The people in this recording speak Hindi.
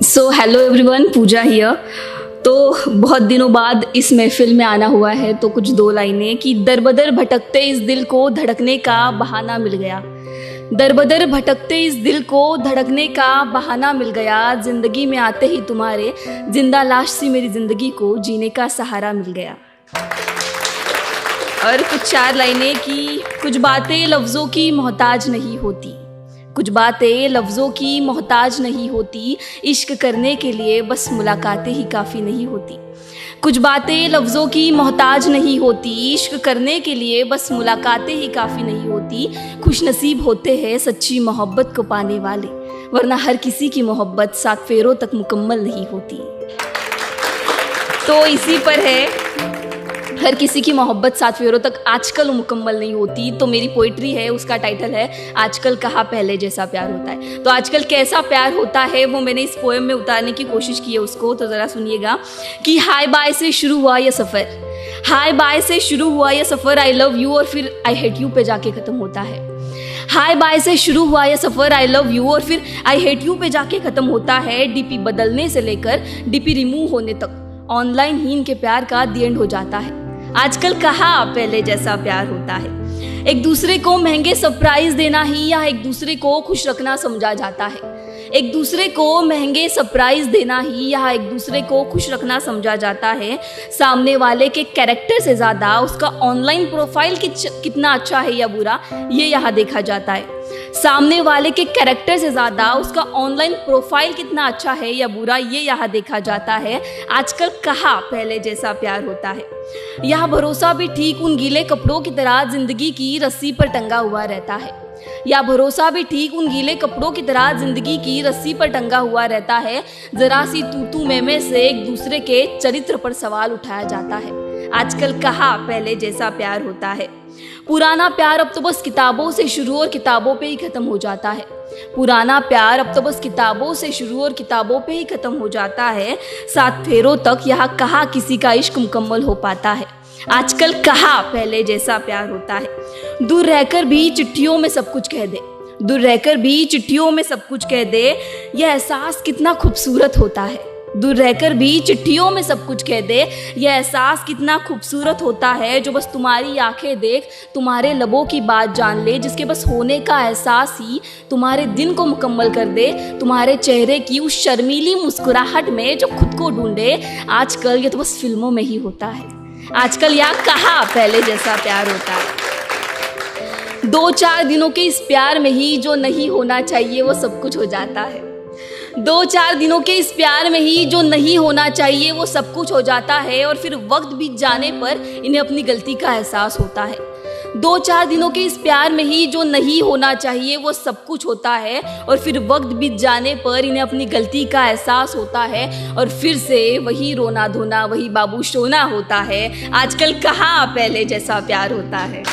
So hello everyone, Pooja here. तो बहुत दिनों बाद इस महफिल में आना हुआ है, तो कुछ दो लाइनें कि दरबदर भटकते इस दिल को धड़कने का बहाना मिल गया। दरबदर भटकते इस दिल को धड़कने का बहाना मिल गया। जिंदगी में आते ही तुम्हारे जिंदा लाश सी मेरी जिंदगी को जीने का सहारा मिल गया। और कुछ चार लाइनें कि कुछ बातें लफ्ज़ों की मोहताज नहीं होती, कुछ बातें लफ्ज़ों की मोहताज नहीं होती, इश्क करने के लिए बस मुलाकातें ही काफ़ी नहीं होती। कुछ बातें लफ्ज़ों की मोहताज नहीं होती, इश्क करने के लिए बस मुलाकातें ही काफ़ी नहीं होती। खुशनसीब होते हैं सच्ची मोहब्बत को पाने वाले, वरना हर किसी की मोहब्बत 7 फेरों तक मुकम्मल नहीं होती। तो इसी पर है, हर किसी की मोहब्बत 7 फेरों तक आजकल मुकम्मल नहीं होती। तो मेरी पोइट्री है, उसका टाइटल है आजकल कहाँ पहले जैसा प्यार होता है। तो आजकल कैसा प्यार होता है वो मैंने इस पोएम में उतारने की कोशिश की है उसको। तो ज़रा सुनिएगा कि हाय बाय से शुरू हुआ ये सफ़र, हाय बाय से शुरू हुआ ये सफ़र, आई लव यू और फिर आई हेट यू पे जाके ख़त्म होता है। हाय बाय से शुरू हुआ ये सफ़र, आई लव यू और फिर आई हेट यू पे जाके ख़त्म होता है। डीपी बदलने से लेकर डीपी रिमूव होने तक ऑनलाइन ही इनके प्यार का दी एंड हो जाता है। आजकल कहाँ पहले जैसा प्यार होता है। एक दूसरे को महंगे सरप्राइज देना ही या एक दूसरे को खुश रखना समझा जाता है। एक दूसरे को महंगे सरप्राइज देना ही या एक दूसरे को खुश रखना समझा जाता है। सामने वाले के कैरेक्टर से ज़्यादा उसका ऑनलाइन प्रोफाइल कितना अच्छा है या बुरा, ये यहाँ देखा जाता है। सामने वाले के कैरेक्टर से ज़्यादा उसका ऑनलाइन प्रोफाइल कितना अच्छा है या बुरा, ये यहाँ देखा जाता है। आजकल कहाँ पहले जैसा प्यार होता है। यह भरोसा भी ठीक उन गीले कपड़ों की तरह जिंदगी की रस्सी पर टंगा हुआ रहता है। या भरोसा भी ठीक उन गीले कपड़ों की तरह जिंदगी की रस्सी पर टंगा हुआ रहता है। जरा सी तू में से एक दूसरे के चरित्र पर सवाल उठाया जाता है। आजकल कहाँ पहले जैसा प्यार होता है। पुराना प्यार अब तो बस किताबों से शुरू और किताबों पे ही खत्म हो जाता है। पुराना प्यार अब तो बस किताबों से शुरू और किताबों पे ही खत्म हो जाता है। 7 फेरों तक यहाँ कहाँ किसी का इश्क मुकम्मल हो पाता है। आजकल कहाँ पहले जैसा प्यार होता है। दूर रहकर भी चिट्ठियों में सब कुछ कह दे, दूर रहकर भी चिट्ठियों में सब कुछ कह दे, यह एहसास कितना खूबसूरत होता है। दूर रहकर भी चिट्ठियों में सब कुछ कह दे, यह एहसास कितना खूबसूरत होता है। जो बस तुम्हारी आंखें देख तुम्हारे लबों की बात जान ले, जिसके बस होने का एहसास ही तुम्हारे दिन को मुकम्मल कर दे। तुम्हारे चेहरे की उस शर्मीली मुस्कुराहट में जो खुद को ढूंढे। आजकल ये तो बस फिल्मों में ही होता है। आजकल यहाँ कहाँ पहले जैसा प्यार होता है। 2-4 दिनों के इस प्यार में ही जो नहीं होना चाहिए वो सब कुछ हो जाता है। 2-4 दिनों के इस प्यार में ही जो नहीं होना चाहिए वो सब कुछ हो जाता है। और फिर वक्त बीत जाने पर इन्हें अपनी गलती का एहसास होता है। 2-4 दिनों के इस प्यार में ही जो नहीं होना चाहिए वो सब कुछ होता है। और फिर वक्त बीत जाने पर इन्हें अपनी गलती का एहसास होता है। और फिर से वही रोना धोना, वही बाबू सोना होता है। आजकल कहाँ पहले जैसा प्यार होता है।